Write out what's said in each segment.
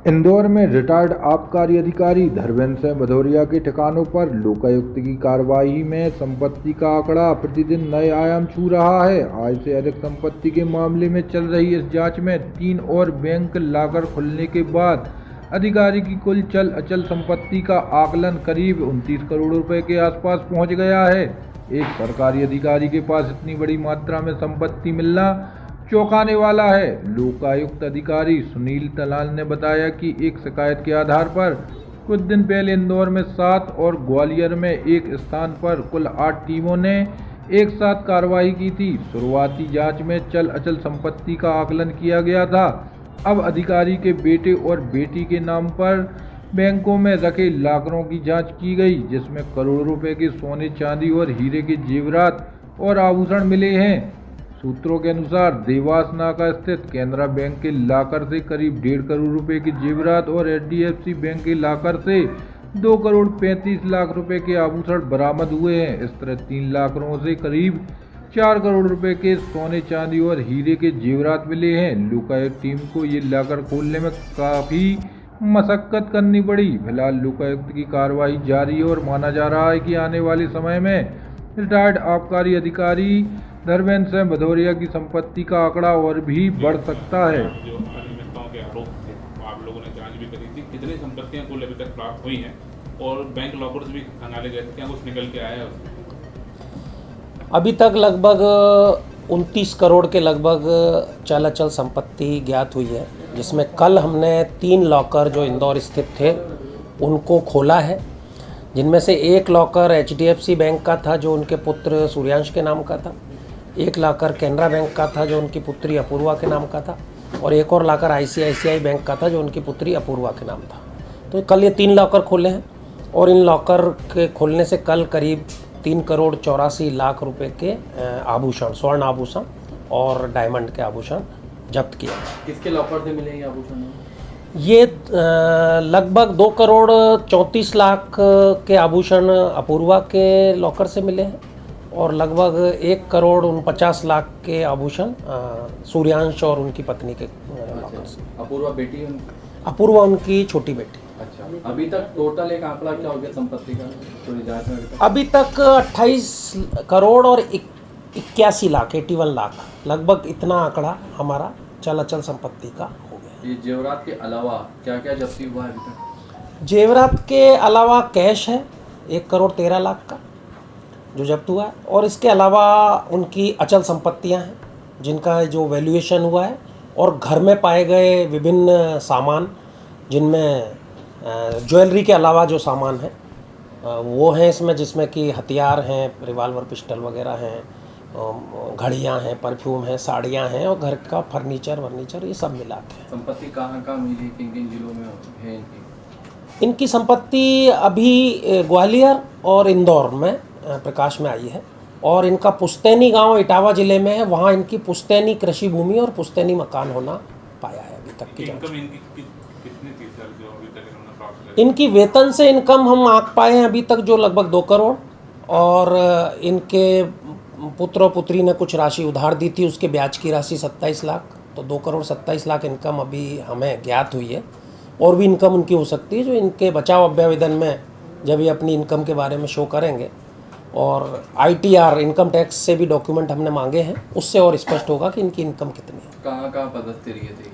इंदौर में रिटायर्ड आबकारी अधिकारी धर्मेंद्र सिंह भदौरिया के ठिकानों पर लोकायुक्त की कार्रवाई में संपत्ति का आंकड़ा प्रतिदिन नए आयाम छू रहा है। आय से अधिक संपत्ति के मामले में चल रही इस जांच में 3 और बैंक लॉकर खुलने के बाद अधिकारी की कुल चल अचल संपत्ति का आकलन करीब 29 करोड़ रुपए के आसपास पहुंच गया है। एक सरकारी अधिकारी के पास इतनी बड़ी मात्रा में संपत्ति मिलना चौंकाने वाला है। लोकायुक्त अधिकारी सुनील तालान ने बताया कि एक शिकायत के आधार पर कुछ दिन पहले इंदौर में 7 और ग्वालियर में एक स्थान पर कुल 8 टीमों ने एक साथ कार्रवाई की थी। शुरुआती जांच में चल अचल संपत्ति का आकलन किया गया था। अब अधिकारी के बेटे और बेटी के नाम पर बैंकों में रखे लॉकरों की जांच की गई, जिसमें करोड़ों रुपए के सोने चांदी और हीरे के जेवरात और आभूषण मिले हैं। सूत्रों के अनुसार देवास नाका स्थित केनरा बैंक के लॉकर से करीब 1.5 करोड़ रुपए के जेवरात और HDFC बैंक के लॉकर से 2 करोड़ 35 लाख रुपए के आभूषण बरामद हुए हैं। इस तरह 3 लॉकरों से करीब 4 करोड़ रुपए के सोने चांदी और हीरे के जेवरात मिले हैं। लोकायुक्त टीम को ये लॉकर खोलने में काफी मशक्कत करनी पड़ी। फिलहाल लोकायुक्त की कार्रवाई जारी है और माना जा रहा है कि आने वाले समय में रिटायर्ड आबकारी अधिकारी धर्मेंद्र सिंह भदौरिया की संपत्ति का आंकड़ा और भी बढ़ सकता है। जो अनियमितताओं के आरोप थे, आप लोगों ने जांच भी करी थी, कितनी संपत्तियां कुल अभी तक प्राप्त हुई हैं और बैंक लॉकर्स भी खंगाले गए थे, क्या कुछ निकल के आया है उसमें? अभी तक लगभग 29 करोड़ के लगभग चल अचल संपत्ति ज्ञात हुई है, जिसमें कल हमने 3 लॉकर जो इंदौर स्थित थे उनको खोला है, जिनमें से एक लॉकर HDFC बैंक का था जो उनके पुत्र सूर्यांश के नाम का था, एक लॉकर केनरा बैंक का था जो उनकी पुत्री अपूर्वा के नाम का था, और एक और लॉकर ICICI बैंक का था जो उनकी पुत्री अपूर्वा के नाम था। तो कल ये 3 लॉकर खोले हैं और इन लॉकर के खोलने से कल करीब 3 करोड़ 84 लाख रुपए के आभूषण, स्वर्ण आभूषण और डायमंड के आभूषण जब्त किए। किसके लॉकर से मिले ये आभूषण? ये लगभग 2 करोड़ 34 लाख के आभूषण अपूर्वा के लॉकर से मिले हैं और लगभग 1 करोड़ 49 लाख के आभूषण सूर्यांश और उनकी पत्नी के लॉकर से। अपूर्वा बेटी है? अपूर्वा उनकी छोटी बेटी। अच्छा, अभी तक टोटल एक आंकड़ा क्या हो गया संपत्ति का पूरी जांच में? अभी तक 28 करोड़ और 81 लाख 81 लाख लगभग इतना आंकड़ा हमारा चल अचल संपत्ति का हो गया। ये जेवरात के अलावा क्या क्या जब्ती हुआ है अभी तक? जेवरात के अलावा कैश है 1 करोड़ 13 लाख का जो जब्त हुआ है, और इसके अलावा उनकी अचल संपत्तियां हैं जिनका जो वैल्यूएशन हुआ है, और घर में पाए गए विभिन्न सामान जिनमें ज्वेलरी के अलावा जो सामान है वो हैं इसमें, जिसमें कि हथियार हैं, रिवाल्वर पिस्टल वगैरह हैं, घड़ियां हैं, परफ्यूम हैं, साड़ियां हैं और घर का फर्नीचर ये सब मिला के। संपत्ति कहाँ कहाँ मिली, किन किन जिलों में है इनकी संपत्ति? अभी ग्वालियर और इंदौर में प्रकाश में आई है, और इनका पुश्तैनी गांव इटावा जिले में है। वहां इनकी पुश्तैनी कृषि भूमि और पुश्तैनी मकान होना पाया है अभी तक की जांच। कितनी थी सर जो अभी तक इन्होंने प्राप्त की? इनकी वेतन से इनकम हम आंक पाए हैं अभी तक जो लगभग 2 करोड़, और इनके पुत्र और पुत्री ने कुछ राशि उधार दी थी, उसके ब्याज की राशि 27 लाख, तो 2 करोड़ 27 लाख इनकम अभी हमें ज्ञात हुई है। और भी इनकम उनकी हो सकती है जो इनके बचाव अभ्यावेदन में जब ये अपनी इनकम के बारे में शो करेंगे, और ITR इनकम टैक्स से भी डॉक्यूमेंट हमने मांगे हैं, उससे और स्पष्ट होगा कि इनकी इनकम कितनी है। कहाँ कहाँ पदस्थी रही थी?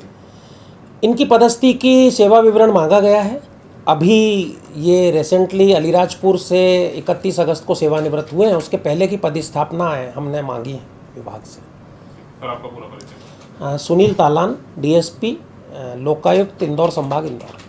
इनकी पदस्थी की सेवा विवरण मांगा गया है। अभी ये रिसेंटली अलीराजपुर से 31 अगस्त को सेवानिवृत्त हुए हैं, उसके पहले की पदस्थापना है हमने मांगी है विभाग से। सर आपका पूरा परिचय? सुनील तालान, DSP लोकायुक्त इंदौर संभाग इंदौर।